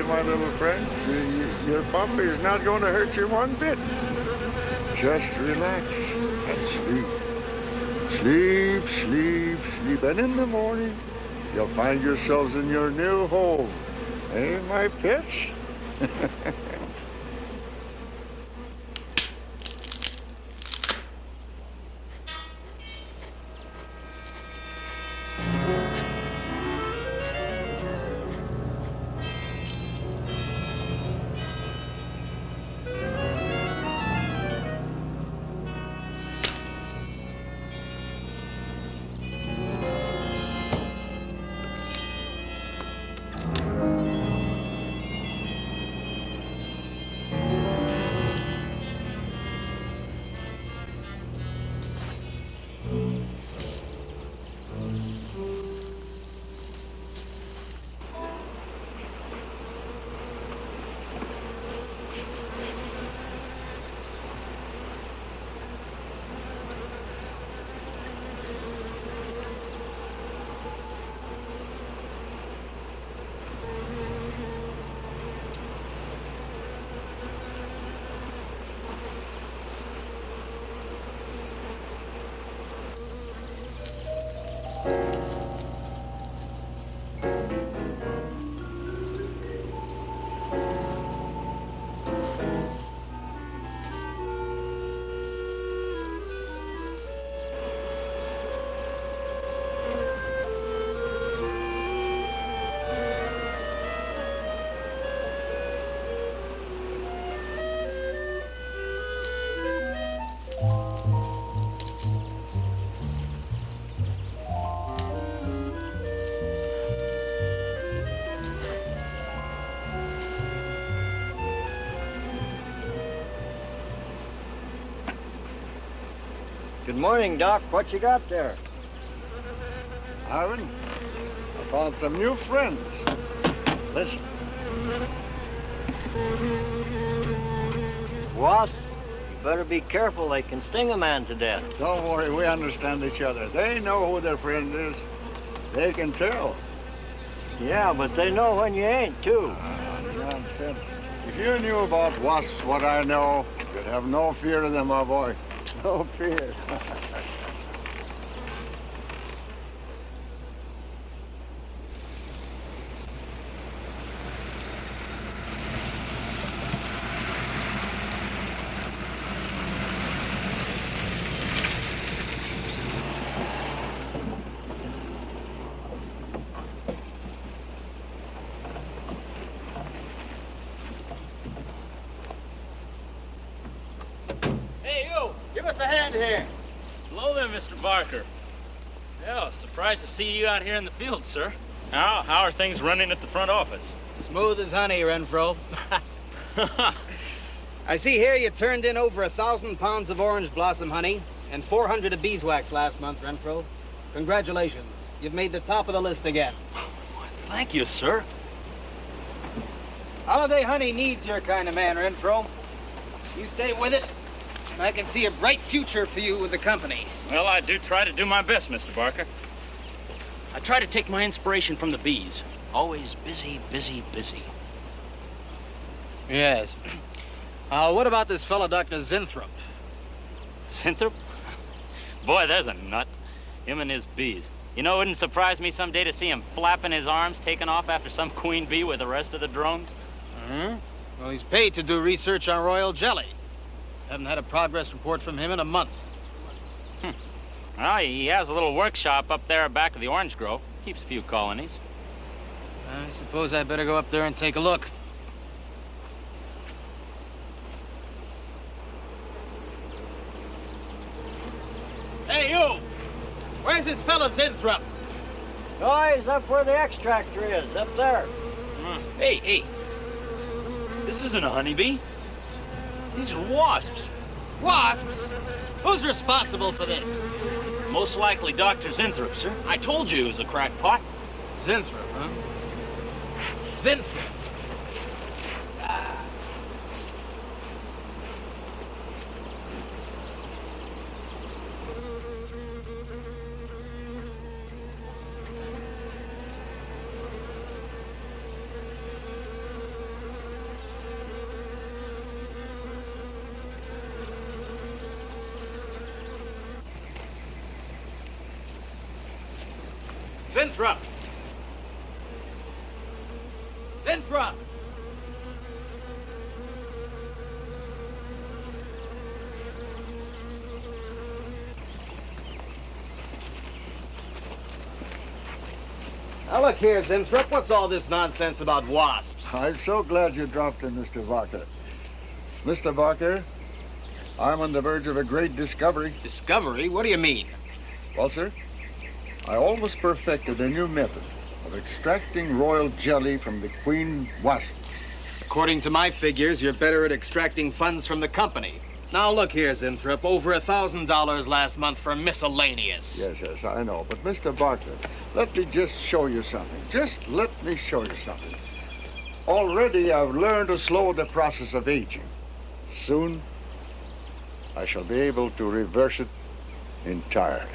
my little friend. Your puppy is not going to hurt you one bit. Just relax and sleep. Sleep, sleep, sleep. And in the morning, you'll find yourselves in your new home. Eh, my pets? Good morning, Doc. What you got there? Aaron, I found some new friends. Listen. Wasp, you better be careful. They can sting a man to death. Don't worry, we understand each other. They know who their friend is. They can tell. Yeah, but they know when you ain't, too. Nonsense. If you knew about wasps what I know, you'd have no fear of them, my boy. No fear. Hey, you! Give us a hand here. Hello there, Mr. Barker. Yeah, surprised to see you out here in the field, sir. How are things running at the front office? Smooth as honey, Renfro. I see here you turned in over 1,000 pounds of orange blossom honey and 400 of beeswax last month, Renfro. Congratulations. You've made the top of the list again. Thank you, sir. Holiday honey needs your kind of man, Renfro. You stay with it, and I can see a bright future for you with the company. Well, I do try to do my best, Mr. Barker. I try to take my inspiration from the bees. Always busy, busy, busy. Yes. What about this fellow, Dr. Zinthrop? Zinthrop? Boy, there's a nut. Him and his bees. You know, it wouldn't surprise me someday to see him flapping his arms, taking off after some queen bee with the rest of the drones. Well, he's paid to do research on royal jelly. Haven't had a progress report from him in a month. Well, he has a little workshop up there back of the orange grove. Keeps a few colonies. I suppose I better go up there and take a look. Hey, you! Where's this fella Zinthrop? Oh, he's up where the extractor is, up there. Hey. This isn't a honeybee. These are wasps. Wasps? Who's responsible for this? Most likely Dr. Zinthrop, sir. I told you he was a crackpot. Zinthrop, huh? Zinthrop. Zinthrop! Zinthrop! Now look here, Zinthrop, what's all this nonsense about wasps? I'm so glad you dropped in, Mr. Barker. Mr. Barker, I'm on the verge of a great discovery. Discovery? What do you mean? Well, sir, I almost perfected a new method of extracting royal jelly from the queen wasp. According to my figures, you're better at extracting funds from the company. Now look here, Zinthrop, over $1,000 last month for miscellaneous. Yes, I know. But, Mr. Barker, let me just show you something. Just let me show you something. Already I've learned to slow the process of aging. Soon, I shall be able to reverse it entirely.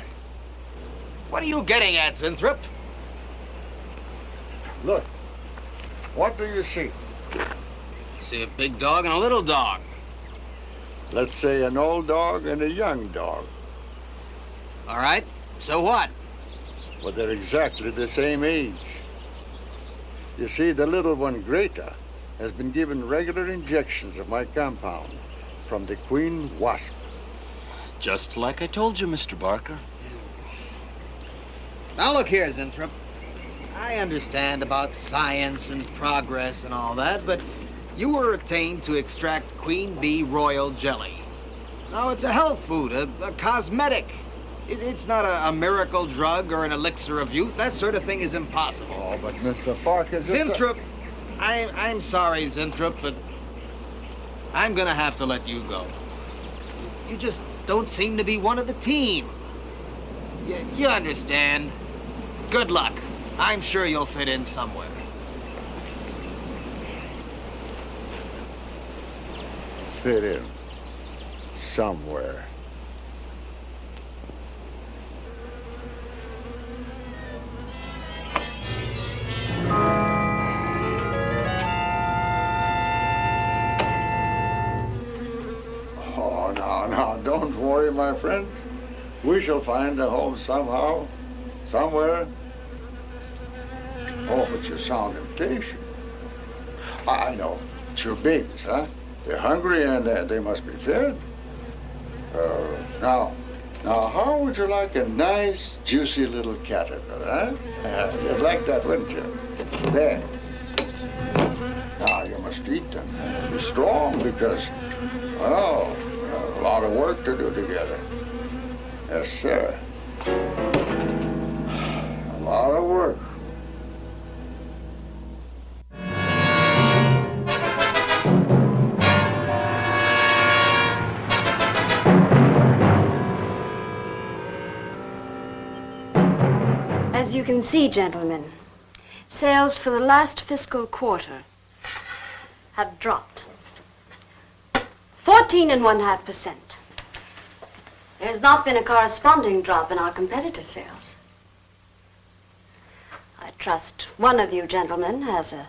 What are you getting at, Zinthrop? Look, what do you see? I see a big dog and a little dog. Let's say an old dog and a young dog. All right, so what? Well, they're exactly the same age. You see, the little one, Greta, has been given regular injections of my compound from the queen wasp. Just like I told you, Mr. Barker. Now look here, Zinthrop. I understand about science and progress and all that, but you were attained to extract queen bee royal jelly. Now, it's a health food, a cosmetic. It's not a miracle drug or an elixir of youth. That sort of thing is impossible. Oh, but Mr. Parker... Zinthrop, I'm sorry, Zinthrop, but I'm gonna have to let you go. You just don't seem to be one of the team. You understand. Good luck. I'm sure you'll fit in somewhere. Fit in somewhere. Oh, no, don't worry, my friend. We shall find a home somehow, somewhere. Oh, but you sound impatient. I know. It's your babies, huh? They're hungry and they must be fed. Now, how would you like a nice, juicy little caterpillar, huh? You'd like that, wouldn't you? There. Now, you must eat them. Be strong because, well, a lot of work to do together. Yes, sir. A lot of work. As you can see, gentlemen, sales for the last fiscal quarter have dropped 14.5%. There's not been a corresponding drop in our competitor sales. I trust one of you gentlemen has a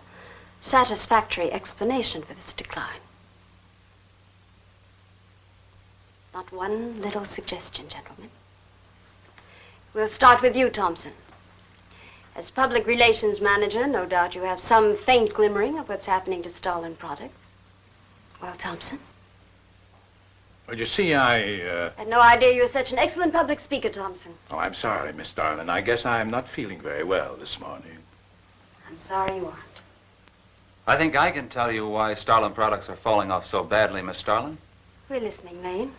satisfactory explanation for this decline. Not one little suggestion, gentlemen. We'll start with you, Thompson. As public relations manager, no doubt you have some faint glimmering of what's happening to Starlin products. Well, Thompson? Well, you see, I had no idea you were such an excellent public speaker, Thompson. Oh, I'm sorry, Miss Starlin. I guess I'm not feeling very well this morning. I'm sorry you aren't. I think I can tell you why Starlin products are falling off so badly, Miss Starlin. We're listening, Lane.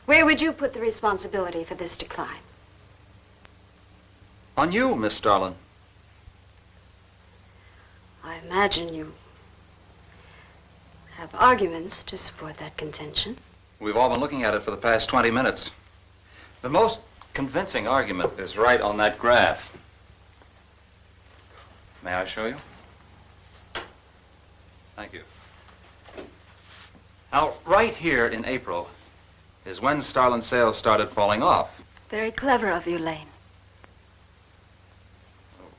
Where would you put the responsibility for this decline? On you, Miss Starlin. I imagine you have arguments to support that contention. We've all been looking at it for the past 20 minutes. The most convincing argument is right on that graph. May I show you? Thank you. Now, right here in April is when Starlin sales started falling off. Very clever of you, Lane.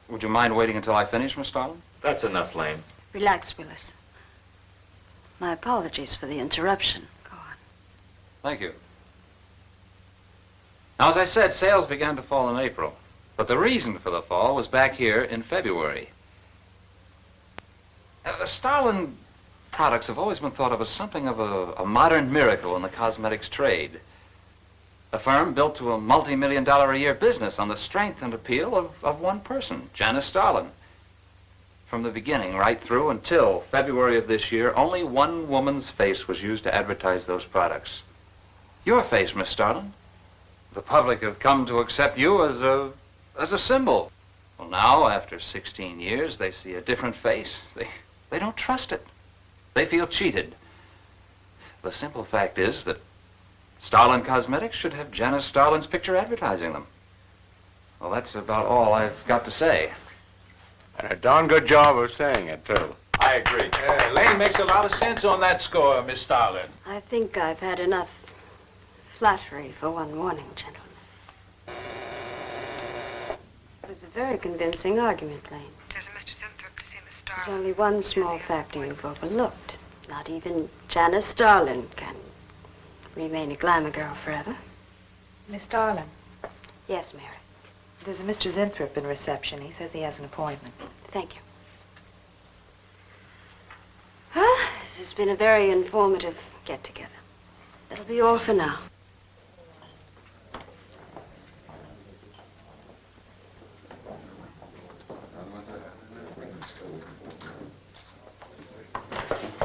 Would you mind waiting until I finish, Miss Starlin? That's enough, Lane. Relax, Willis. My apologies for the interruption. Go on. Thank you. Now, as I said, sales began to fall in April. But the reason for the fall was back here in February. Starlin products have always been thought of as something of a modern miracle in the cosmetics trade. A firm built to a multi-million-dollar-a-year business on the strength and appeal of one person, Janice Starlin. From the beginning, right through until February of this year, only one woman's face was used to advertise those products. Your face, Miss Starlin. The public have come to accept you as a symbol. Well, now, after 16 years, they see a different face. They don't trust it. They feel cheated. The simple fact is that Starlin Cosmetics should have Janice Starlin's picture advertising them. Well, that's about all I've got to say. And a darn good job of saying it, too. I agree. Lane makes a lot of sense on that score, Miss Starlin. I think I've had enough flattery for one morning, gentlemen. It was a very convincing argument, Lane. There's a Mr. Zinthrop to see Miss There's Starlin. only one small factor you've overlooked. Not even Janice Starlin can remain a glamour girl forever. Miss Starlin, Yes, Mary. there's a Mr. Zinthrop in reception. He says he has an appointment. Thank you. Well, this has been a very informative get-together. That'll be all for now.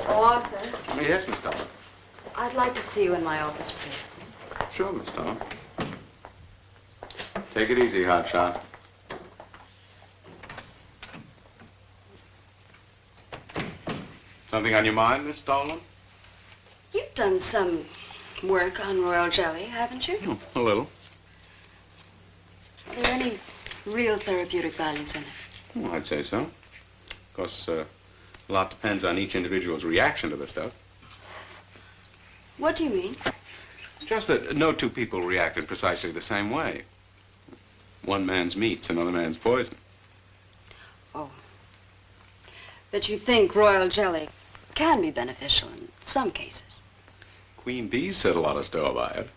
Oh, Arthur, Yes, Miss Starlin. I'd like to see you in my office, please. Sure, Miss Starlin. Take it easy, hotshot. Something on your mind, Miss Starlin? You've done some work on royal jelly, haven't you? A little. Are there any real therapeutic values in it? Well, I'd say so. Of course, a lot depends on each individual's reaction to the stuff. What do you mean? Just that no two people react in precisely the same way. One man's meat's another man's poison. Oh. But you think royal jelly can be beneficial in some cases? Queen bees set a lot of store by it.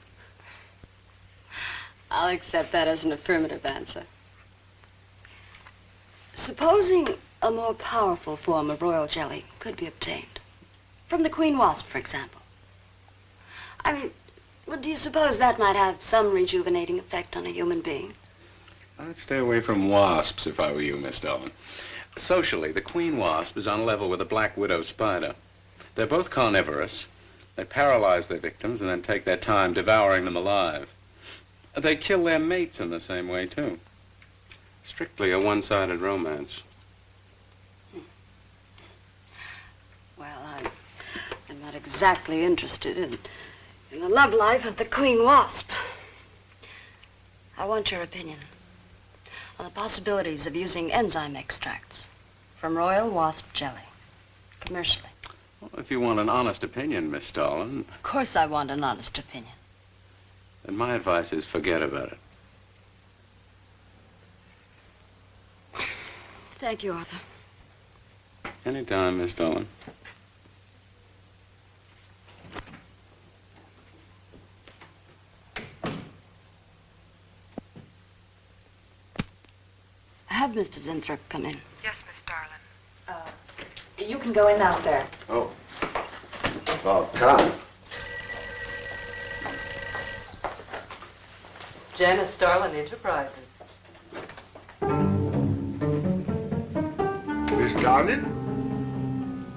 I'll accept that as an affirmative answer. Supposing a more powerful form of royal jelly could be obtained. From the queen wasp, for example. I mean, well, do you suppose that might have some rejuvenating effect on a human being? I'd stay away from wasps if I were you, Miss Starlin. Socially, the queen wasp is on a level with the black widow spider. They're both carnivorous. They paralyze their victims and then take their time devouring them alive. They kill their mates in the same way, too. Strictly a one-sided romance. Well, I'm not exactly interested in the love life of the queen wasp. I want your opinion on the possibilities of using enzyme extracts from royal wasp jelly, commercially. Well, if you want an honest opinion, Miss Starlin, Of course I want an honest opinion. then my advice is forget about it. Thank you, Arthur. Anytime, Miss Starlin. Have Mr. Zinthrop come in. Yes, Miss Starlin. You can go in now, sir. Oh. About time. Janice Starlin Enterprises. Miss Starlin?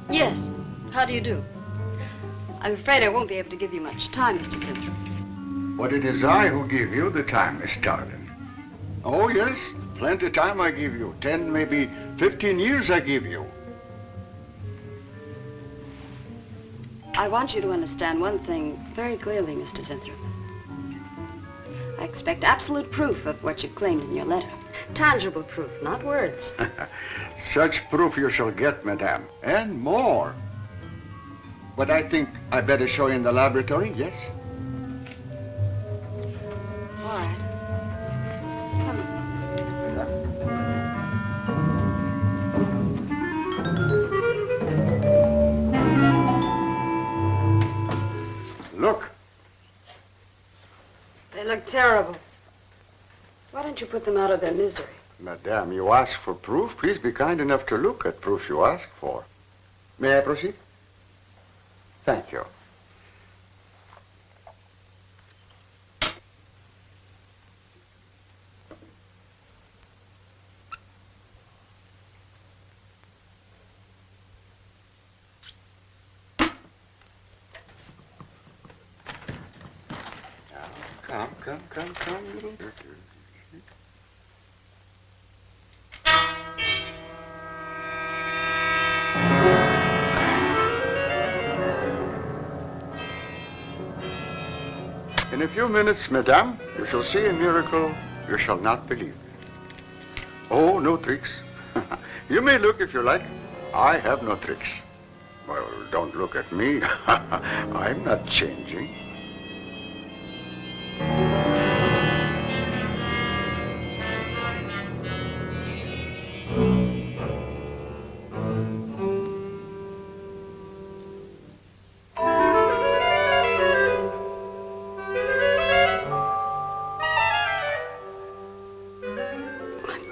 Yes. How do you do? I'm afraid I won't be able to give you much time, Mr. Zinthrop. But it is I who give you the time, Miss Starlin. Oh, yes. Plenty of time I give you. 10, maybe 15 years I give you. I want you to understand one thing very clearly, Mr. Zinthrop. I expect absolute proof of what you claimed in your letter. Tangible proof, not words. Such proof you shall get, madame, and more. But I think I better show you in the laboratory, yes? All right. Come on. Look. They look terrible. Why don't you put them out of their misery? Madame, you ask for proof. Please be kind enough to look at proof you ask for. May I proceed? Thank you. Now, come, little. In a few minutes, madame, you shall see a miracle you shall not believe. Oh, no tricks. You may look if you like. I have no tricks. Well, don't look at me. I'm not changing.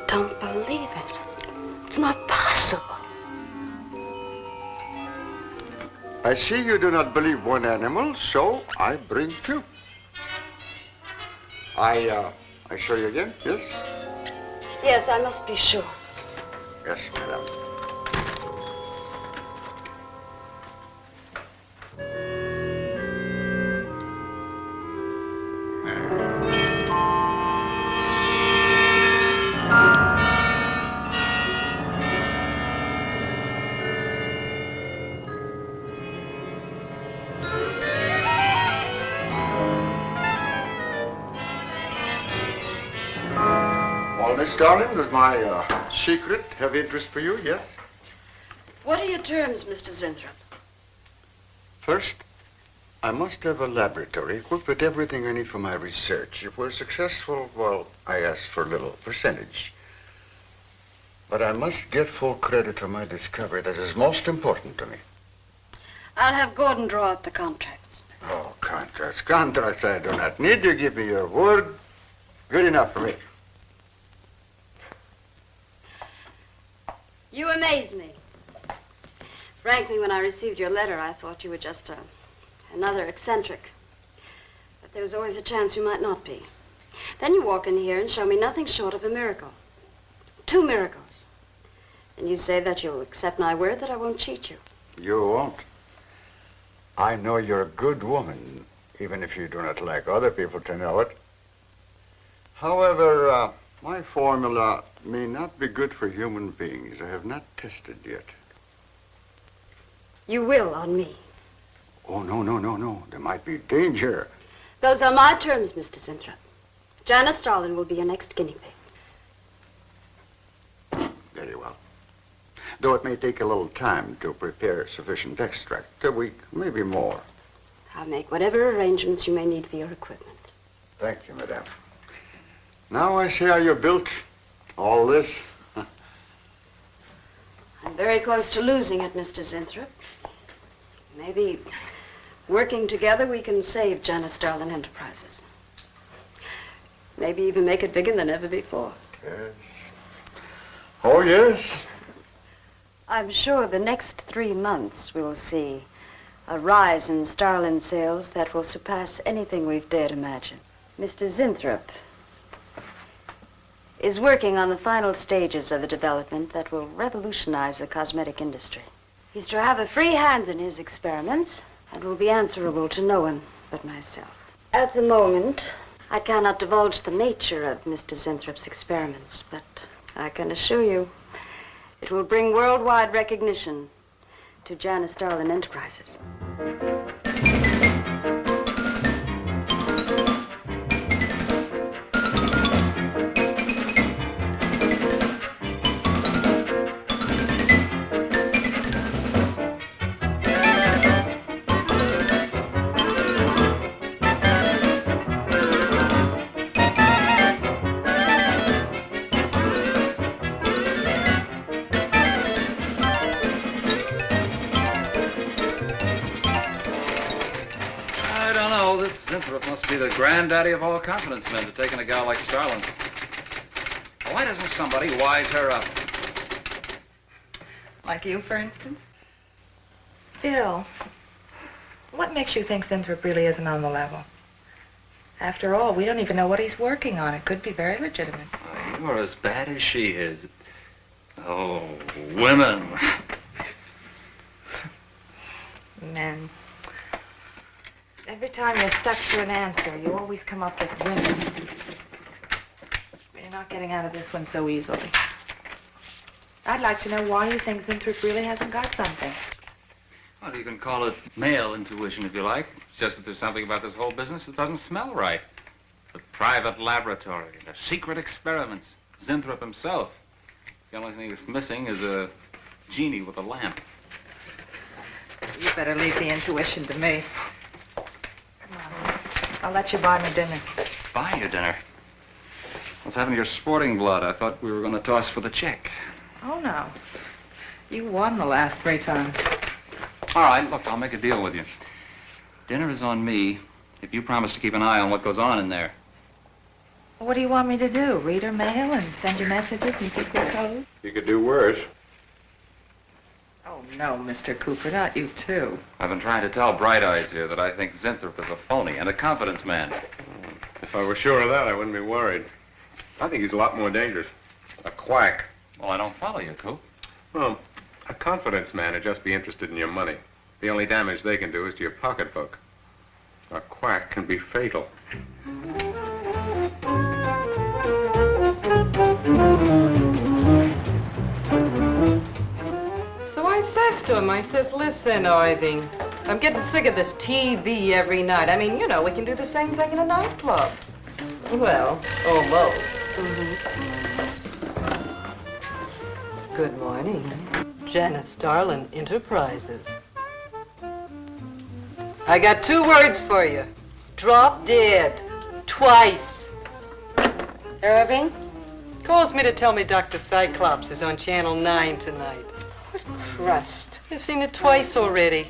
Don't believe it. It's not possible. I see you do not believe one animal, so I bring two. I show you again, yes? Yes, I must be sure. Yes, madame. Well, Miss Darling, does my secret have interest for you, yes? What are your terms, Mr. Zinthrop? First, I must have a laboratory equipped with everything I need for my research. If we're successful, well, I ask for a little percentage. But I must get full credit for my discovery. That is most important to me. I'll have Gordon draw up the contracts. Oh, contracts. Contracts I do not need. You give me your word. Good enough for me. You amaze me. Frankly, when I received your letter, I thought you were just another eccentric. But there was always a chance you might not be. Then you walk in here and show me nothing short of a miracle. 2 miracles. And you say that you'll accept my word that I won't cheat you. You won't. I know you're a good woman, even if you do not like other people to know it. However, my formula may not be good for human beings. I have not tested yet. You will on me. Oh, no. There might be danger. Those are my terms, Mr. Zinthrop. Janice Starlin will be your next guinea pig. Very well. Though it may take a little time to prepare sufficient extract. A week, maybe more. I'll make whatever arrangements you may need for your equipment. Thank you, madame. Now I see how you built all this. I'm very close to losing it, Mr. Zinthrop. Maybe working together we can save Janice Starlin Enterprises. Maybe even make it bigger than ever before. Yes. Oh, yes. I'm sure the next 3 months we'll see a rise in Starlin sales that will surpass anything we've dared imagine. Mr. Zinthrop is working on the final stages of a development that will revolutionize the cosmetic industry. He's to have a free hand in his experiments and will be answerable to no one but myself. At the moment, I cannot divulge the nature of Mr. Zinthrop's experiments, but I can assure you it will bring worldwide recognition to Janice Starlin Enterprises. Must be the granddaddy of all confidence men to take in a gal like Starlin. Why doesn't somebody wise her up? Like you, for instance? Bill, what makes you think Zinthrop really isn't on the level? After all, we don't even know what he's working on. It could be very legitimate. You're as bad as she is. Oh, women. Men. Every time you're stuck to an answer, you always come up with women. You're not getting out of this one so easily. I'd like to know why you think Zinthrop really hasn't got something. Well, you can call it male intuition if you like. It's just that there's something about this whole business that doesn't smell right. The private laboratory, the secret experiments, Zinthrop himself. The only thing that's missing is a genie with a lamp. You better leave the intuition to me. Come on. I'll let you buy me dinner. Buy you dinner? What's happened to your sporting blood? I thought we were going to toss for the check. Oh, no. You won the last 3 times. All right, look, I'll make a deal with you. Dinner is on me if you promise to keep an eye on what goes on in there. What do you want me to do? Read her mail and send you messages in secret code? You could do worse. Oh, no, Mr. Cooper, not you, too. I've been trying to tell Bright Eyes here that I think Zinthrop is a phony and a confidence man. If I were sure of that, I wouldn't be worried. I think he's a lot more dangerous. A quack. Well, I don't follow you, Coop. Well, a confidence man would just be interested in your money. The only damage they can do is to your pocketbook. A quack can be fatal. So I says to him, I says, listen, Irving, I'm getting sick of this TV every night. I mean, you know, we can do the same thing in a nightclub. Well, almost. Good morning. Janice Starlin Enterprises. I got 2 words for you. Drop dead. Twice. Irving? Calls me to tell me Dr. Cyclops is on Channel 9 tonight. What crust. You've seen it twice already.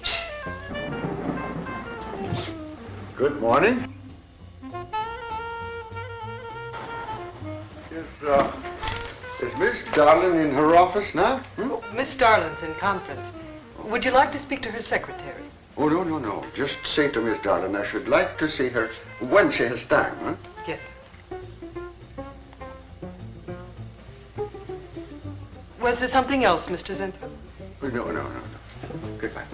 Good morning. Is Miss Darlin in her office now? Oh, Miss Starlin's in conference. Would you like to speak to her secretary? Oh, no. Just say to Miss Darlin I should like to see her when she has time, huh? Yes. Was there something else, Mr. Zinthrop? No. Goodbye.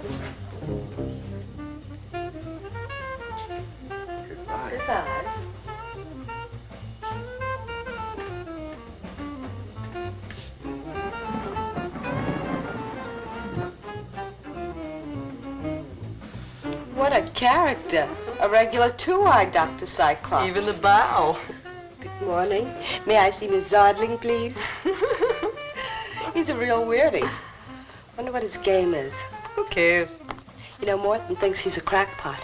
Goodbye. Goodbye. What a character. A regular 2-eyed Dr. Cyclops. Even the bow. Good morning. May I see Miss Zodling, please? He's a real weirdie. Wonder what his game is. Who cares? You know, Morton thinks he's a crackpot.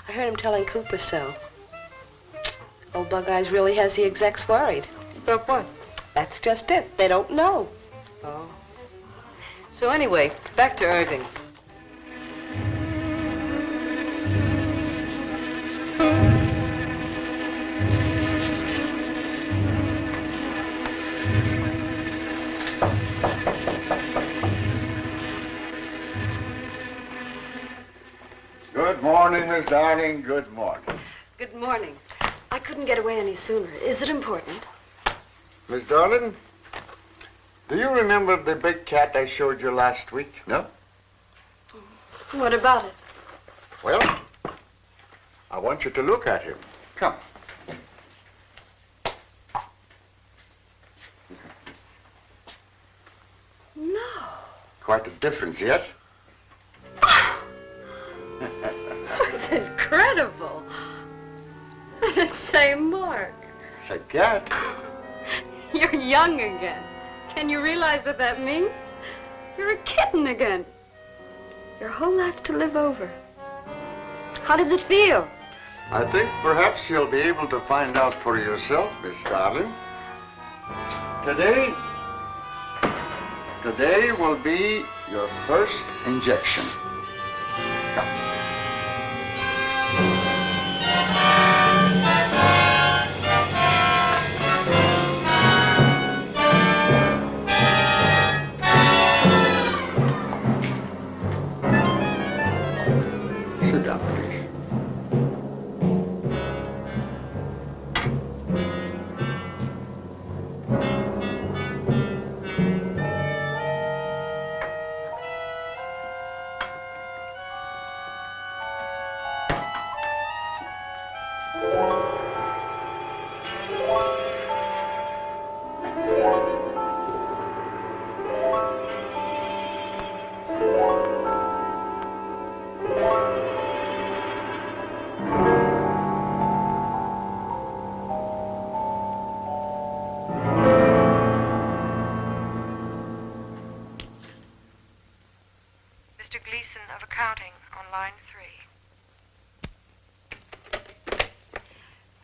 I heard him telling Cooper so. Old Bug Eyes really has the execs worried. About what? That's just it. They don't know. Oh. So anyway, back to Irving. Good morning, Miss Darling. Good morning. Good morning. I couldn't get away any sooner. Is it important? Miss Darlin, do you remember the big cat I showed you last week? No? What about it? Well, I want you to look at him. Come. No. Quite a difference, yes? That's incredible. The same mark. It's a cat. You're young again. Can you realize what that means? You're a kitten again. Your whole life to live over. How does it feel? I think perhaps you'll be able to find out for yourself, Miss Darling. Today will be your first injection. Come.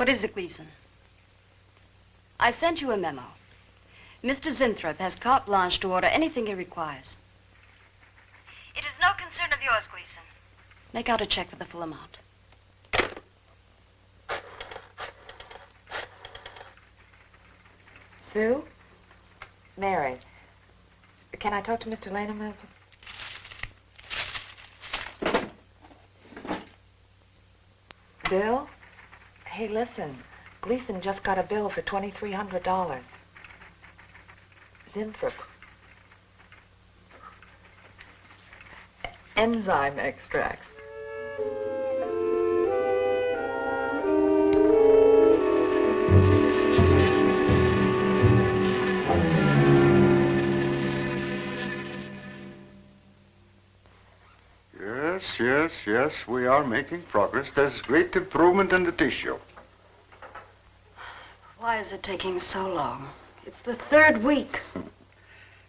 What is it, Gleason? I sent you a memo. Mr. Zinthrop has carte blanche to order anything he requires. It is no concern of yours, Gleason. Make out a check for the full amount. Sue? Mary, can I talk to Mr. Lane a minute? Bill? Hey, listen. Gleason just got a bill for $2,300. Zinthrop. Enzyme extracts. Yes, we are making progress. There's great improvement in the tissue. Why is it taking so long? It's the 3rd week.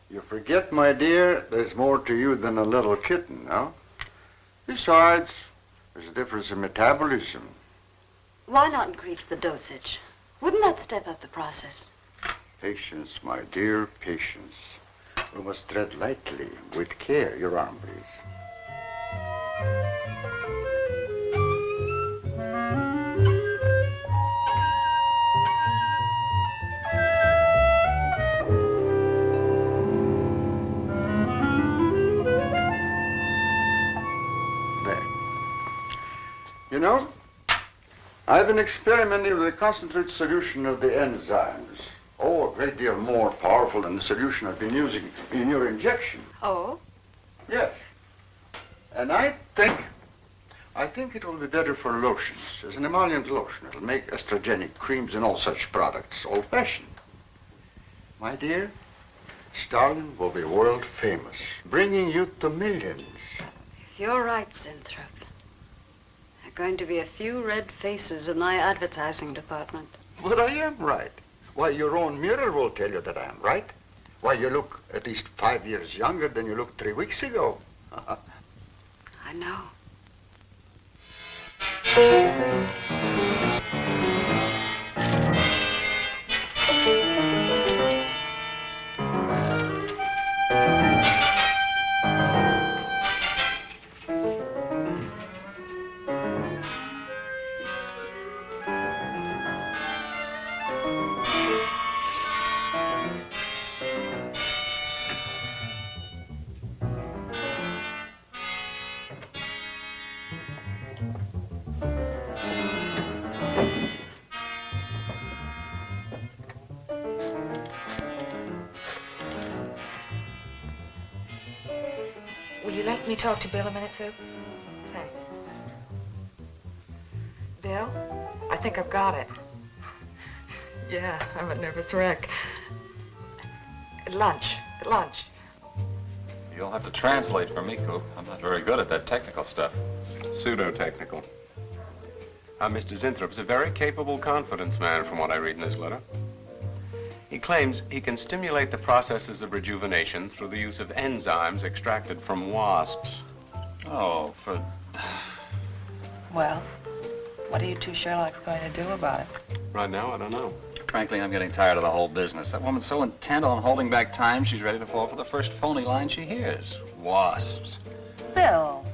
You forget, my dear, there's more to you than a little kitten, no? Besides, there's a difference in metabolism. Why not increase the dosage? Wouldn't that step up the process? Patience, my dear, patience. We must tread lightly, with care. Your arm, please. You know, I've been experimenting with a concentrated solution of the enzymes. Oh, a great deal more powerful than the solution I've been using in your injection. Oh? Yes. And I think it will be better for lotions, as an emollient lotion. It'll make estrogenic creams and all such products old-fashioned. My dear, Stalin will be world famous, bringing youth to millions. You're right, Zinthrop. There are going to be a few red faces in my advertising department. But I am right. Why, your own mirror will tell you that I am right. Why, you look at least 5 years younger than you looked 3 weeks ago. I know. Will you let me talk to Bill a minute, Sue? Thanks. Bill, I think I've got it. Yeah, I'm a nervous wreck. At lunch. You'll have to translate for me, Coop. I'm not very good at that technical stuff. Pseudo-technical. Mr. Zinthrop's a very capable confidence man, from what I read in his letter. He claims he can stimulate the processes of rejuvenation through the use of enzymes extracted from wasps. Oh, for... Well, what are you two Sherlocks going to do about it? Right now, I don't know. Frankly, I'm getting tired of the whole business. That woman's so intent on holding back time, she's ready to fall for the first phony line she hears. Wasps. Bill.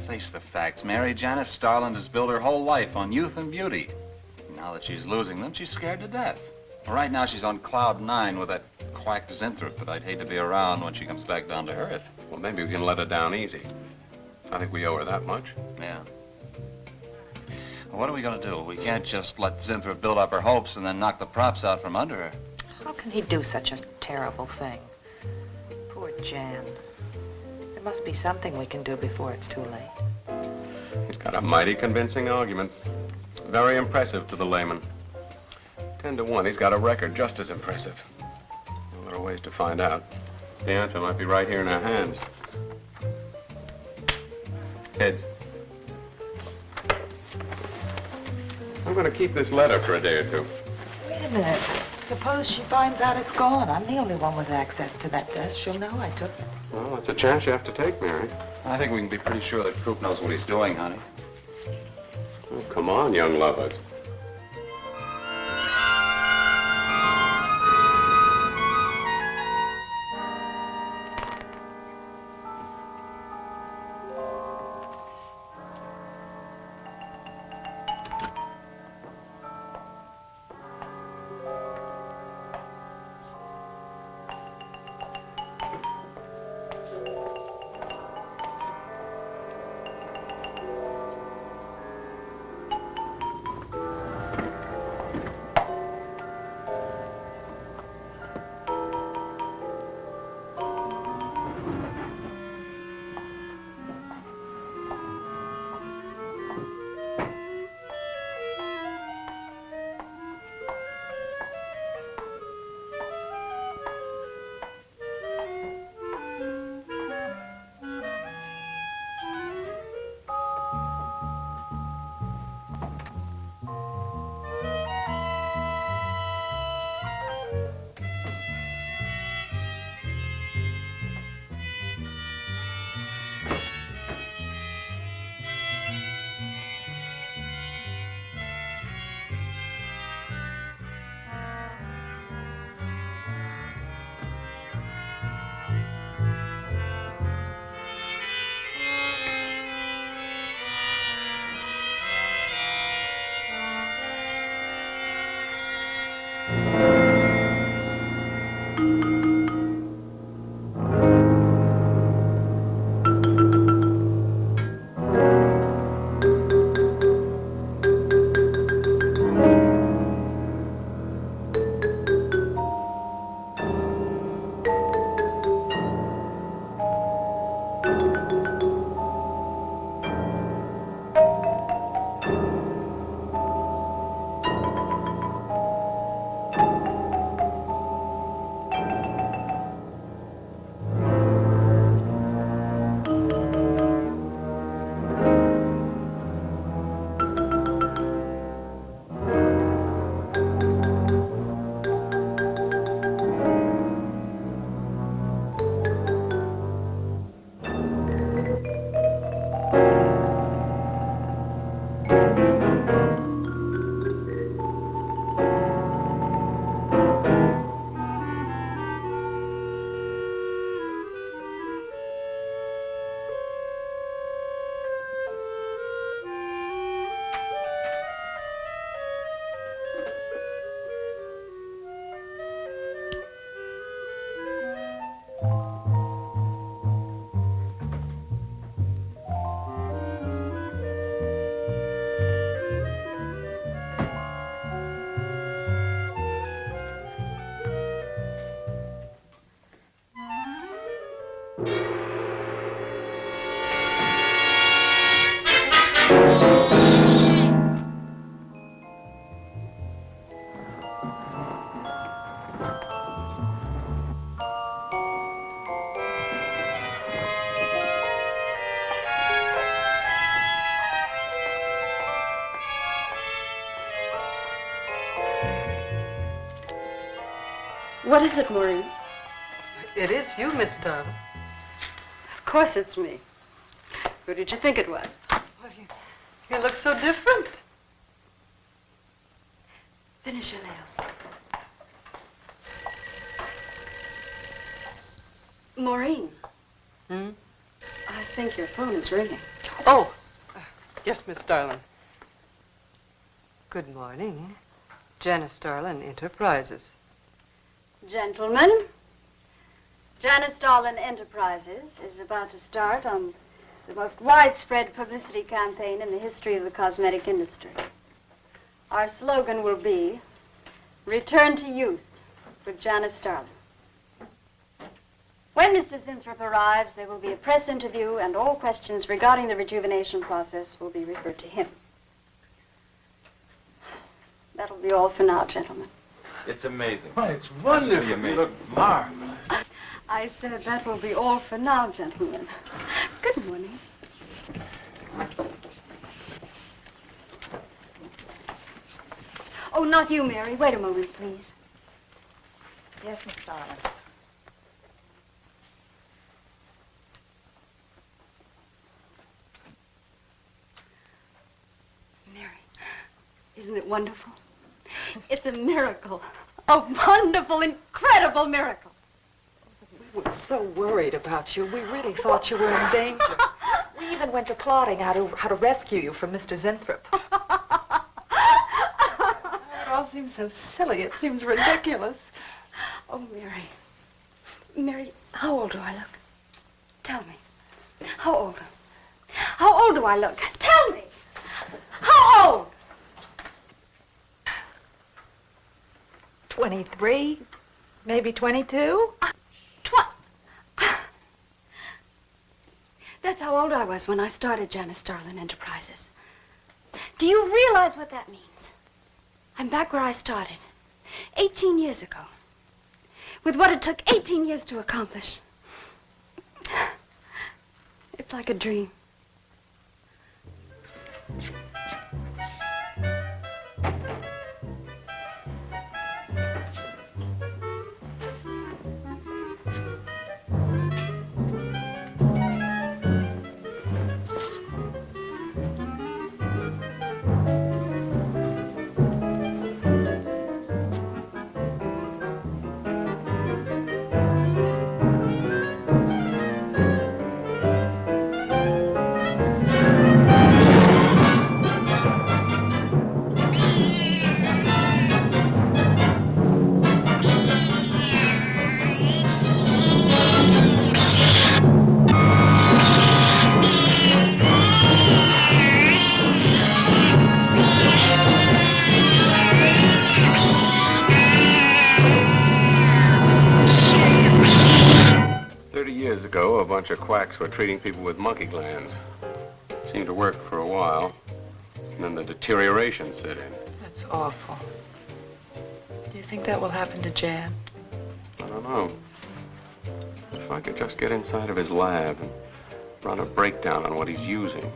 Face the facts, Mary. Janice Starland has built her whole life on youth and beauty. Now that she's losing them, she's scared to death. Well, right now, she's on cloud 9 with that quack Zinthrop, but I'd hate to be around when she comes back down to earth. Well, maybe we can let her down easy. I think we owe her that much. Yeah. Well, what are we going to do? We can't just let Zinthrop build up her hopes and then knock the props out from under her. How can he do such a terrible thing? Poor Jan. There must be something we can do before it's too late. He's got a mighty convincing argument. Very impressive to the layman. 10 to 1, he's got a record just as impressive. Well, there are ways to find out. The answer might be right here in our hands. Heads. I'm going to keep this letter for a day or two. Wait a minute. Suppose she finds out it's gone. I'm the only one with access to that desk. She'll know I took it. Well, that's a chance you have to take, Mary. I think we can be pretty sure that Coop knows what he's doing, honey. Oh, come on, young lovers. What is it, Maureen? It is you, Miss Darling. Of course it's me. Who did you think it was? Well, you look so different. Finish your nails. Maureen. Hmm? I think your phone is ringing. Oh, yes, Miss Starlin. Good morning. Janice Starlin Enterprises. Gentlemen, Janice Starlin Enterprises is about to start on the most widespread publicity campaign in the history of the cosmetic industry. Our slogan will be, Return to Youth with Janice Starlin. When Mr. Zinthrop arrives, there will be a press interview, and all questions regarding the rejuvenation process will be referred to him. That'll be all for now, gentlemen. It's amazing. Why, it's wonderful. Amazing. You look marvelous. I said that will be all for now, gentlemen. Good morning. Oh, not you, Mary. Wait a moment, please. Yes, Miss Starlin. Mary, isn't it wonderful? It's a miracle. A wonderful, incredible miracle. We were so worried about you. We really thought you were in danger. We even went to plotting how to rescue you from Mr. Zinthrop. It all seems so silly. It seems ridiculous. Oh, Mary. Mary, how old do I look? Tell me. How old? How old do I look? Tell me. How old? 23, maybe 22. That's how old I was when I started Janice Starlin Enterprises. Do you realize what that means? I'm back where I started, 18 years ago, with what it took 18 years to accomplish. It's like a dream. Years ago, a bunch of quacks were treating people with monkey glands. Seemed to work for a while, and then the deterioration set in. That's awful. Do you think that will happen to Jan? I don't know. If I could just get inside of his lab and run a breakdown on what he's using.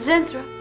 Zinthrop.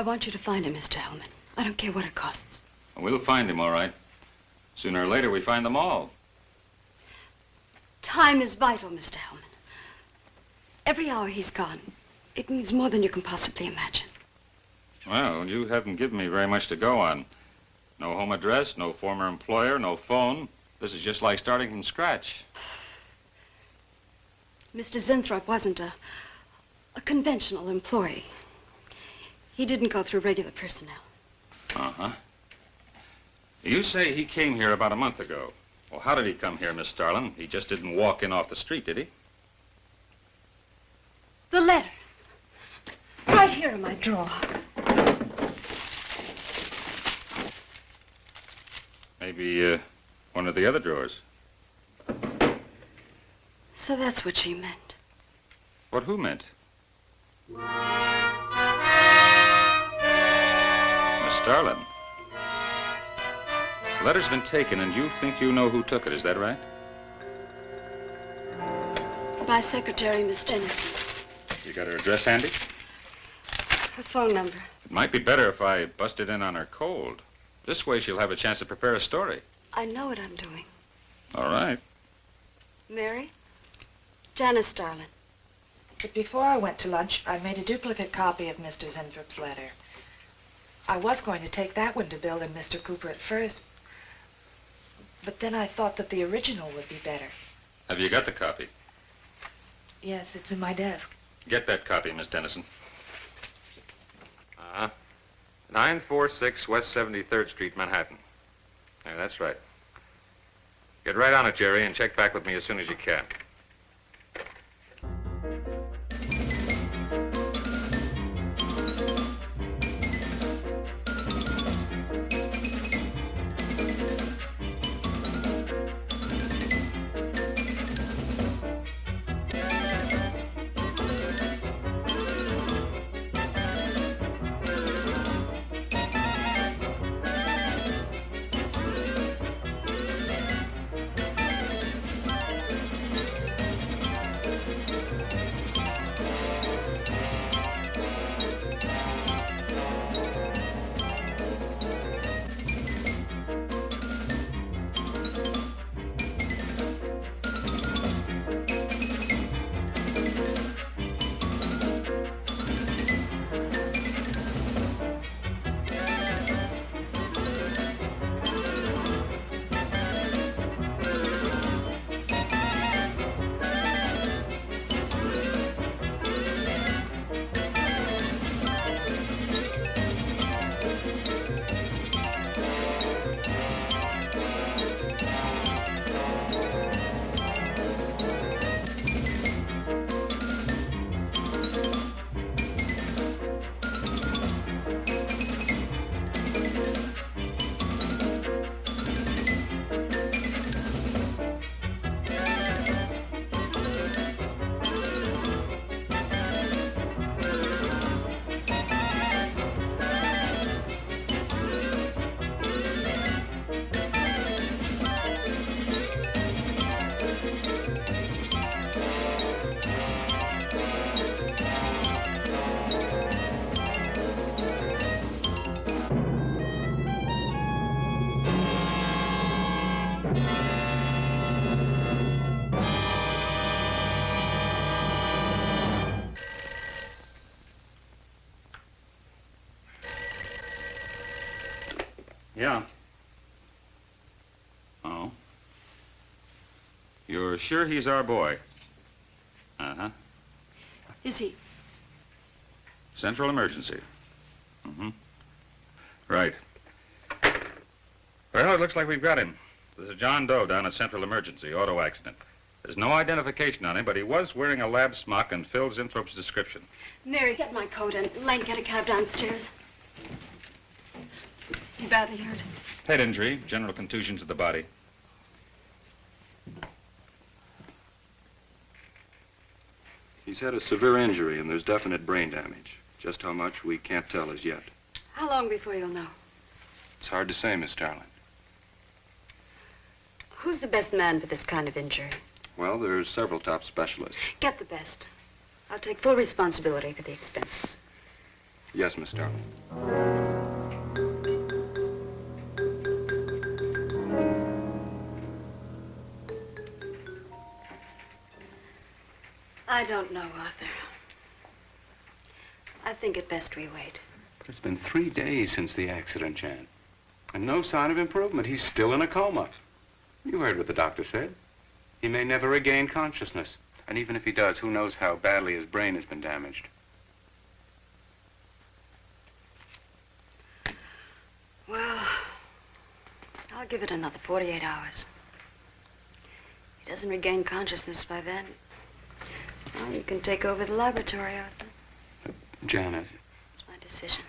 I want you to find him, Mr. Hellman. I don't care what it costs. We'll find him, all right. Sooner or later, we find them all. Time is vital, Mr. Hellman. Every hour he's gone, it means more than you can possibly imagine. Well, you haven't given me very much to go on. No home address, no former employer, no phone. This is just like starting from scratch. Mr. Zinthrop wasn't a conventional employee. He didn't go through regular personnel. Uh-huh. You say he came here about a month ago. Well, how did he come here, Miss Starlin? He just didn't walk in off the street, did he? The letter. Right here in my drawer. Maybe, one of the other drawers. So that's what she meant. What who meant? Starlin, the letter's been taken and you think you know who took it, is that right? My secretary, Miss Dennison. You got her address handy? Her phone number. It might be better if I busted in on her cold. This way she'll have a chance to prepare a story. I know what I'm doing. All right. Mary? Janice Starlin. But before I went to lunch, I made a duplicate copy of Mr. Zinthrop's letter. I was going to take that one to Bill and Mr. Cooper at first, but then I thought that the original would be better. Have you got the copy? Yes, it's in my desk. Get that copy, Miss Dennison. 946 West 73rd Street, Manhattan. Yeah, that's right. Get right on it, Jerry, and check back with me as soon as you can. Yeah. Oh. You're sure he's our boy? Uh-huh. Is he? Central emergency. Mm-hmm. Right. Well, it looks like we've got him. There's a John Doe down at Central Emergency, auto accident. There's no identification on him, but he was wearing a lab smock and fills Inthrope's description. Mary, get my coat and Lane, get a cab downstairs. Is he badly hurt? Head injury, general contusion to the body. He's had a severe injury and there's definite brain damage. Just how much, we can't tell as yet. How long before you'll know? It's hard to say, Miss Starlin. Who's the best man for this kind of injury? Well, there's several top specialists. Get the best. I'll take full responsibility for the expenses. Yes, Miss Starlin. I don't know, Arthur. I think it best we wait. But it's been 3 days since the accident, Jan. And no sign of improvement. He's still in a coma. You heard what the doctor said. He may never regain consciousness. And even if he does, who knows how badly his brain has been damaged. Well, I'll give it another 48 hours. If he doesn't regain consciousness by then, well, you can take over the laboratory, Arthur. Jan, It's my decision.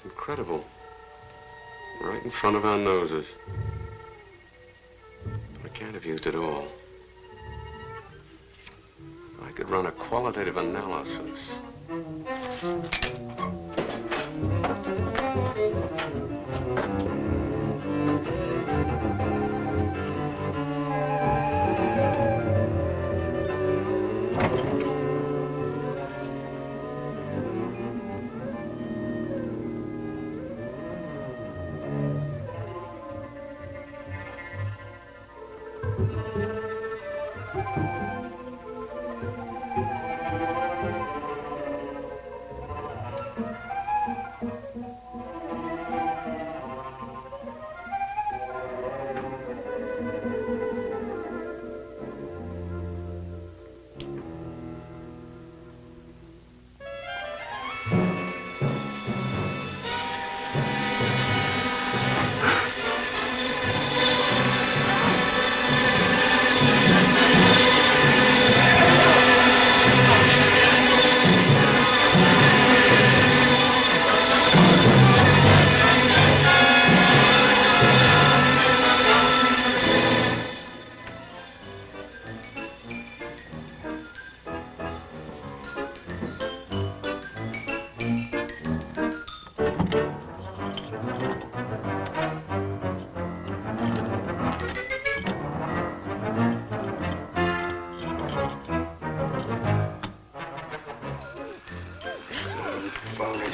Incredible. Right in front of our noses. I can't have used it all. I could run a qualitative analysis.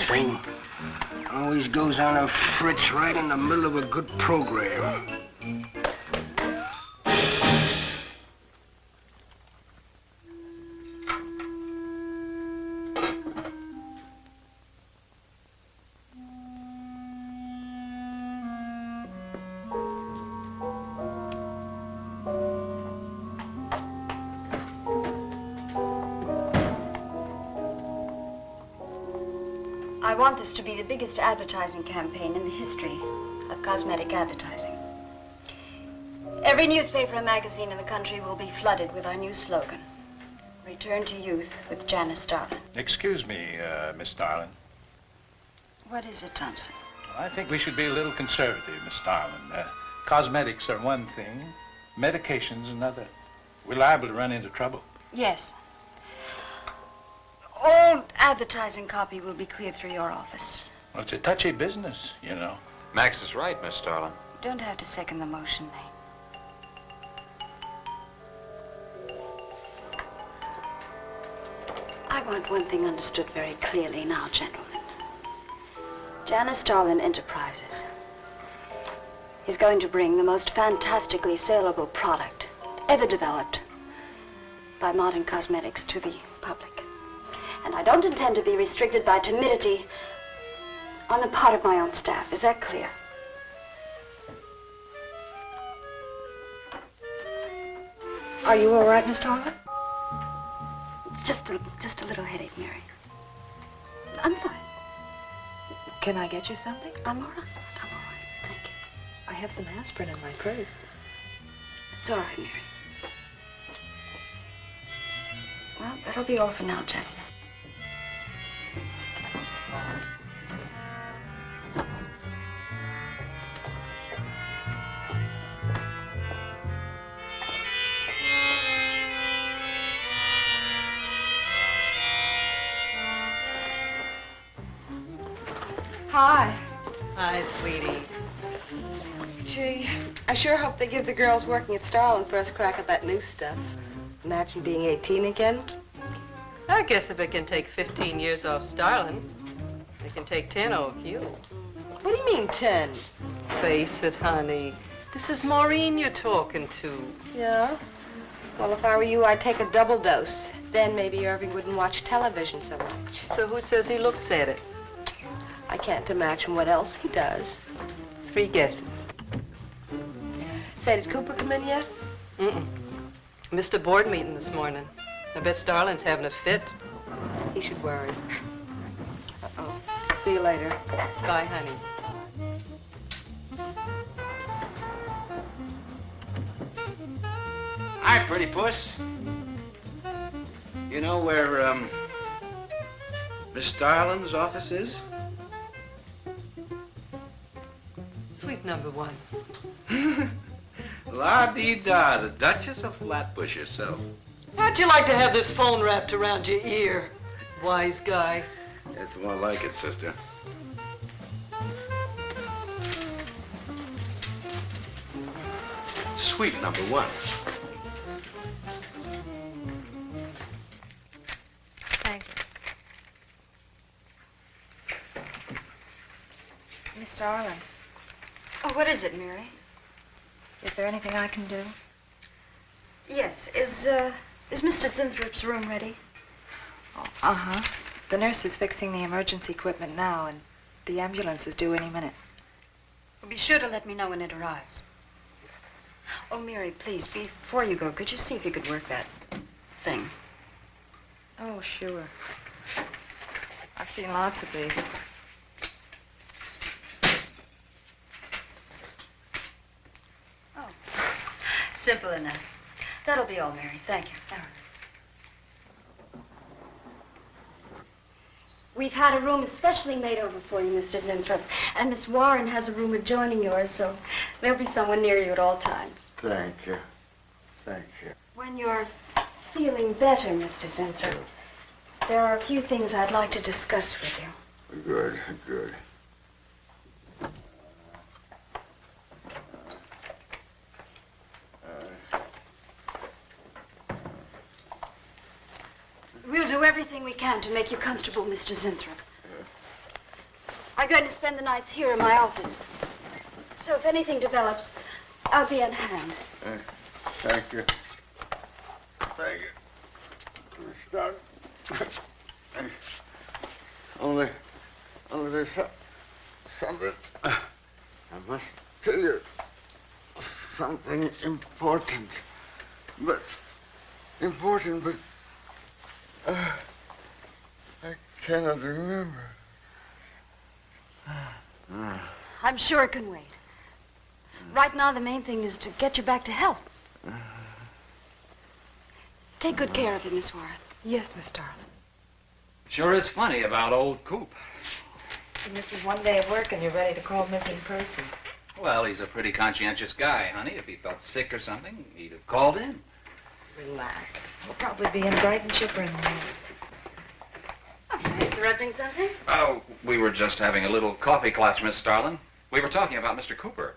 Thing always goes on a fritz right in the middle of a good program. I want this to be the biggest advertising campaign in the history of cosmetic advertising. Every newspaper and magazine in the country will be flooded with our new slogan, Return to Youth with Janice Starlin. Excuse me, Miss Starlin. What is it, Thompson? I think we should be a little conservative, Miss Starlin. Cosmetics are one thing, medications another. We're liable to run into trouble. Yes. All advertising copy will be cleared through your office. Well, it's a touchy business, you know. Max is right, Miss Starlin. You don't have to second the motion, Lane. I want one thing understood very clearly now, gentlemen. Janice Starlin Enterprises is going to bring the most fantastically saleable product ever developed by modern cosmetics to the public. And I don't intend to be restricted by timidity on the part of my own staff. Is that clear? Are you all right, Miss Starlin? It's just a little headache, Mary. I'm fine. Can I get you something? I'm all right. I'm all right. Thank you. I have some aspirin in my purse. It's all right, Mary. Well, that'll be all for now, gentlemen. Hi. Hi, sweetie. Gee, I sure hope they give the girls working at Starlin first crack at that new stuff. Imagine being 18 again. I guess if it can take 15 years off Starlin, it can take 10 off you. What do you mean 10? Face it, honey. This is Maureen you're talking to. Yeah? Well, if I were you, I'd take a double dose. Then maybe Irving wouldn't watch television so much. So who says he looks at it? I can't imagine what else he does. 3 guesses. Say, did Cooper come in yet? Mm-mm. Missed a board meeting this morning. I bet Starlin's having a fit. He should worry. Uh-oh. See you later. Bye, honey. Hi, pretty puss. You know where, Miss Starlin's office is? Suite number 1. La-dee-da, the Duchess of Flatbush herself. How'd you like to have this phone wrapped around your ear, wise guy? It's more like it, sister. Suite number 1. Thank you. Miss Starlin, Oh, what is it, Mary? is there anything I can do? Yes. Is Mr. Zinthrop's room ready? Oh, uh-huh. The nurse is fixing the emergency equipment now, and the ambulance is due any minute. Well, be sure to let me know when it arrives. Oh, Mary, please, before you go, could you see if you could work that thing? Oh, sure. I've seen lots of these. Oh, simple enough. That'll be all, Mary. Thank you. We've had a room especially made over for you, Mr. Zinthrop. And Miss Warren has a room adjoining yours, so there'll be someone near you at all times. Thank you. Thank you. When you're feeling better, Mr. Zinthrop, there are a few things I'd like to discuss with you. Good, good. We'll do everything we can to make you comfortable, Mr. Zinthrop. I'm going to spend the nights here in my office. So if anything develops, I'll be on hand. Thank you. Thank you. Miss Starlin. Only there's something. I must tell you. Something important. But I cannot remember. I'm sure it can wait. Right now, the main thing is to get you back to health. Take good care of him, Miss Warren. Yes, Miss Starlin. Sure is funny about old Coop. You miss his one day of work and you're ready to call missing persons. Well, he's a pretty conscientious guy, honey. If he felt sick or something, he'd have called in. Relax. We'll probably be in bright and chipper in the morning. Oh, am I interrupting something? Oh, we were just having a little coffee clutch, Miss Starlin. We were talking about Mr. Cooper.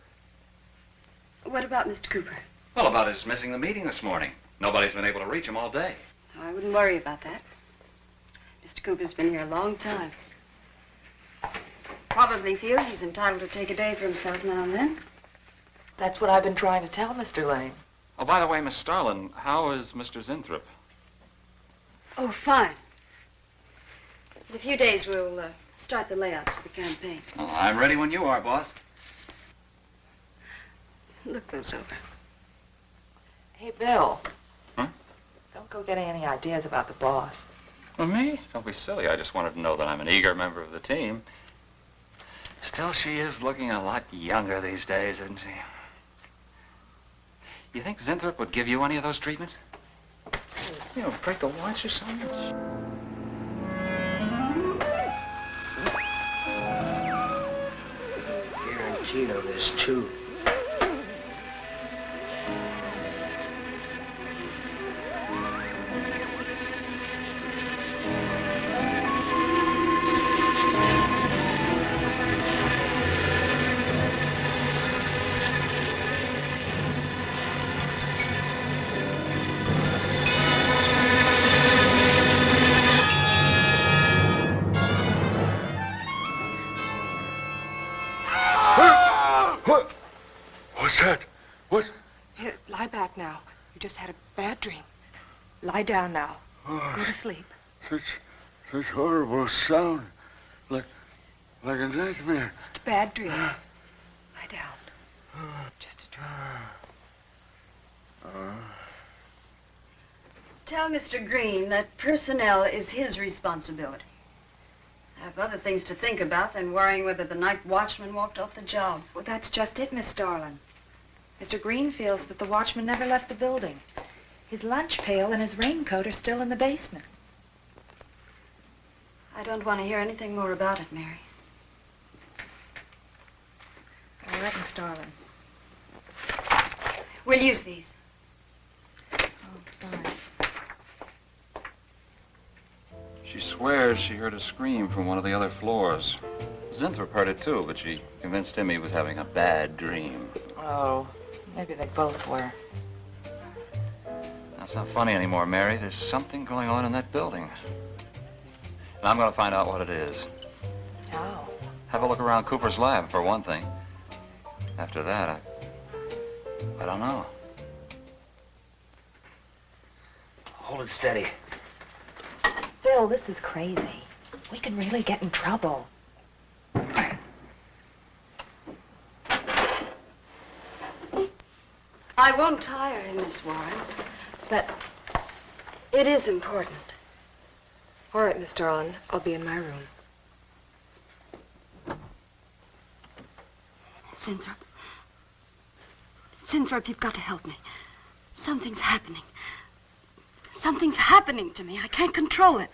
What about Mr. Cooper? Well, about his missing the meeting this morning. Nobody's been able to reach him all day. Oh, I wouldn't worry about that. Mr. Cooper's been here a long time. Probably feels he's entitled to take a day for himself now and then. That's what I've been trying to tell Mr. Lane. Oh, by the way, Miss Starlin, how is Mr. Zinthrop? Oh, fine. In a few days, we'll start the layouts for the campaign. Oh, I'm ready when you are, boss. Look those over. Hey, Bill. Huh? Don't go getting any ideas about the boss. Well, me? Don't be silly. I just wanted to know that I'm an eager member of the team. Still, she is looking a lot younger these days, isn't she? You think Zinthrop would give you any of those treatments? You know, break the watch or something? Guarantee of this, too. What's that? What? Here, lie back now. You just had a bad dream. Lie down now. Oh, Go to sleep. Such horrible sound. Like a nightmare. Just a bad dream. Lie down. Just a dream. Tell Mr. Green that personnel is his responsibility. I have other things to think about than worrying whether the night watchman walked off the job. Well, that's just it, Miss Starlin. Mr. Green feels that the watchman never left the building. His lunch pail and his raincoat are still in the basement. I don't want to hear anything more about it, Mary. All right, Miss Starlin. We'll use these. Oh, fine. She swears she heard a scream from one of the other floors. Zinthrop heard it too, but she convinced him he was having a bad dream. Oh, maybe they both were. That's not funny anymore, Mary. There's something going on in that building. And I'm going to find out what it is. How? Have a look around Cooper's lab, for one thing. After that, I don't know. Hold it steady. Bill, this is crazy. We can really get in trouble. I won't tire him, Miss Warren, but it is important. All right, Miss Starlin. I'll be in my room. Zinthrop. Zinthrop, you've got to help me. Something's happening. Something's happening to me. I can't control it.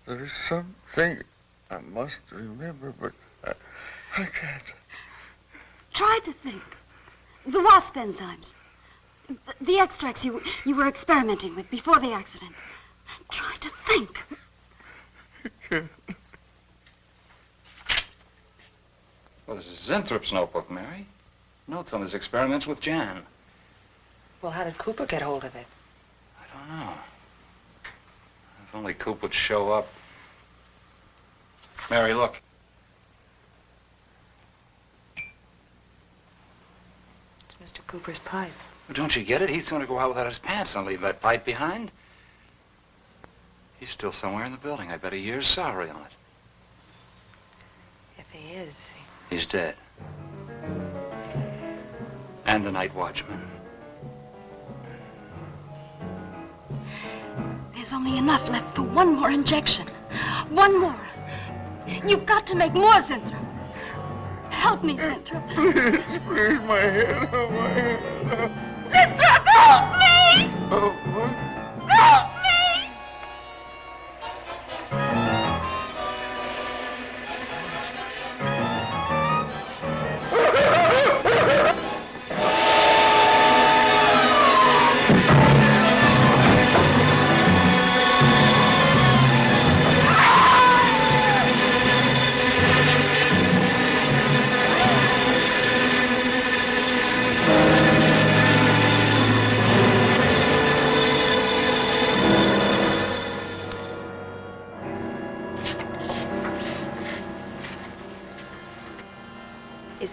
There is something I must remember, but I can't. Try to think. The Wasp enzymes. The extracts you were experimenting with before the accident. Try to think. Well, this is Zinthrop's notebook, Mary. Notes on his experiments with Jan. Well, how did Cooper get hold of it? I don't know. If only Coop would show up. Mary, look. It's Mr. Cooper's pipe. Well, don't you get it? He's going to go out without his pants and leave that pipe behind. He's still somewhere in the building. I bet a year's salary on it. If he is, He's dead. And the night watchman. There's only enough left for one more injection. One more. You've got to make more, Zinthrop. Help me, Zinthrop. Please, my head, oh, my head. Zinthrop, help me! Oh, what? Help me!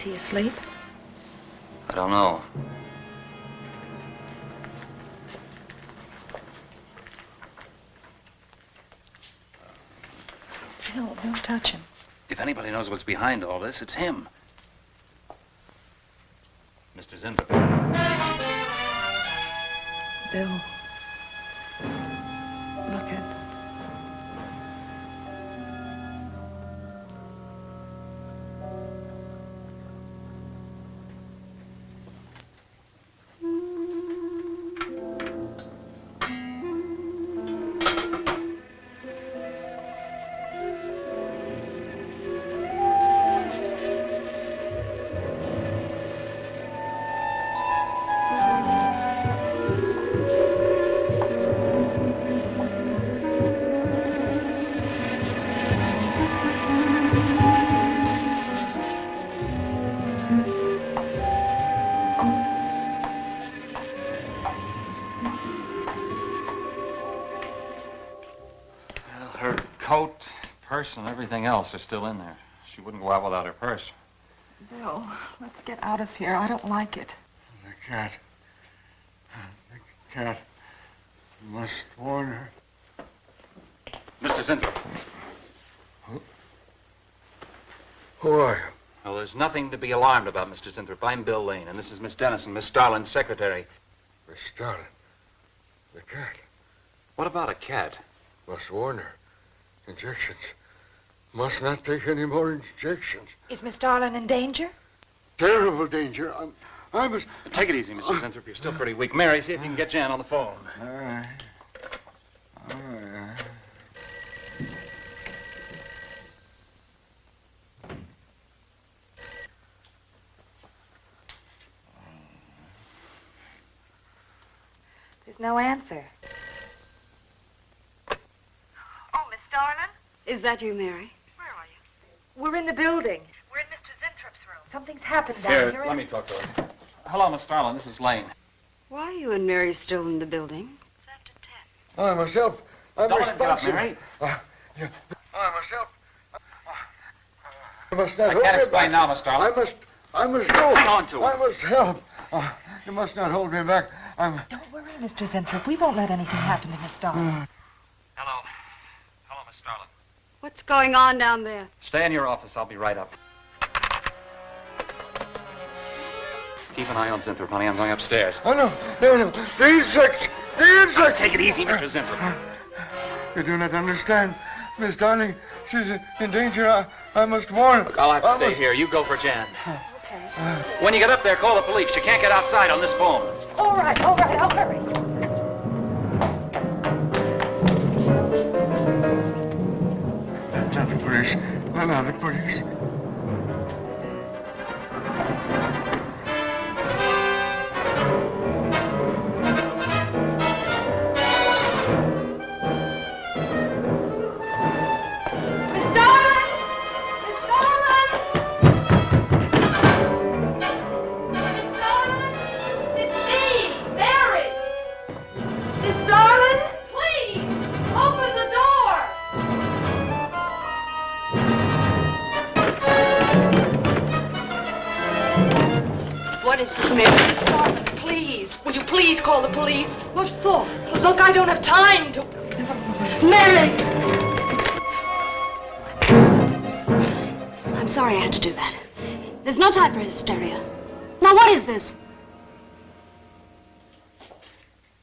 he asleep? I don't know. Bill, don't touch him. If anybody knows what's behind all this, it's him. Mr. Zindler. Bill. Look at... Her coat, purse, and everything else are still in there. She wouldn't go out without her purse. Bill, let's get out of here. I don't like it. The cat. The cat. Must warn her. Mr. Zindler. Who are you? Well, there's nothing to be alarmed about, Mr. Zindler. I'm Bill Lane, and this is Miss Dennison, Miss Starlin's secretary. Miss Starlin. The cat. What about a cat? Must warn her. Injections. Must not take any more injections. Is Miss Darlin in danger? Terrible danger. I must... Take it easy, Mr. Zindler. You're still pretty weak. Mary, see if you can get Jan on the phone. All right. All right. There's no answer. Oh, Miss Darlin? Is that you, Mary? Where are you? We're in the building. We're in Mr. Zinthrup's room. Something's happened down here. Here, let me talk to her. Hello, Miss Starlin. This is Lane. Why are you and Mary still in the building? It's after 10. Oh, I must help. I'm Don't let him get up, responsible. Mary. Yeah. Oh, I must help. I must not I hold can't me explain back. now, Miss Starlin. I must go. Hang on to it. I must help. You must not hold me back. Don't worry, Mr. Zinthrop. We won't let anything happen to Miss Darlin. Hello. Hello, Miss Starlin. What's going on down there? Stay in your office. I'll be right up. Keep an eye on Zinthrop, honey. I'm going upstairs. Oh, no. The insects. The insects. Take it easy, Mr. Zinthrop. You do not understand. Miss Darling, she's in danger. I must warn her. Look, I'll have to stay here. You go for Jan. Okay. When you get up there, call the police. You can't get outside on this phone. All right. I'll hurry. Not the police. Not the police. What is it, Mary? Miss Darlin, please. Will you please call the police? What for? Look, I don't have time to... Mary! I'm sorry I had to do that. There's no time for hysteria. Now, what is this?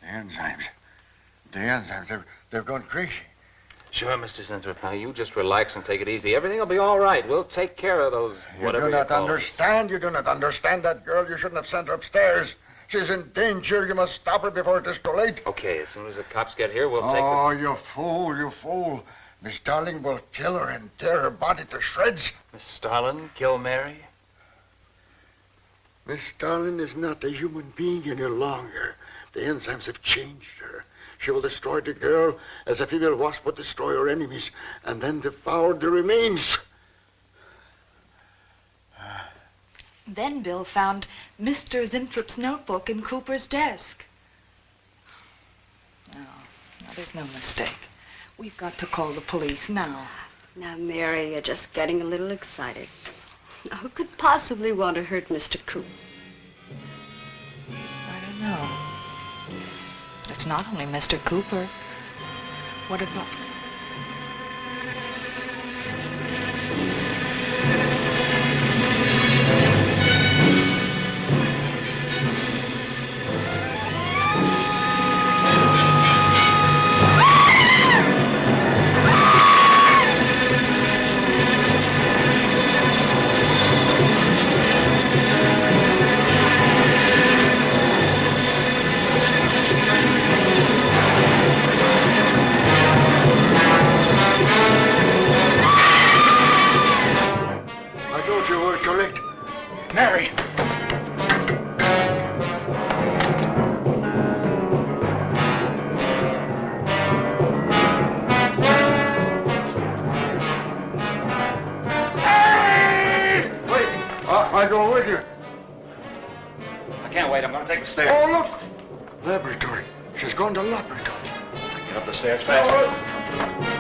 The enzymes. They've gone crazy. Sure, Mr. Zinthrop. Now, you just relax and take it easy. Everything will be all right. We'll take care of those, whatever You do not call understand. You do not understand that girl. You shouldn't have sent her upstairs. She's in danger. You must stop her before it is too late. Okay, as soon as the cops get here, we'll take the... Oh, you fool. Miss Darling will kill her and tear her body to shreds. Miss Starlin, kill Mary? Miss Darling is not a human being any longer. The enzymes have changed her. She will destroy the girl as a female wasp would destroy her enemies, and then devour the remains. Then Bill found Mr. Zinthrop's notebook in Cooper's desk. No, there's no mistake. We've got to call the police now. Now, Mary, you're just getting a little excited. Now, who could possibly want to hurt Mr. Coop? I don't know. It's not only Mr. Cooper. What about... I told you we're correct. Mary! I go with you. I can't wait. I'm going to take the stairs. Oh, look! Laboratory. She's going to laboratory. Get up the stairs fast.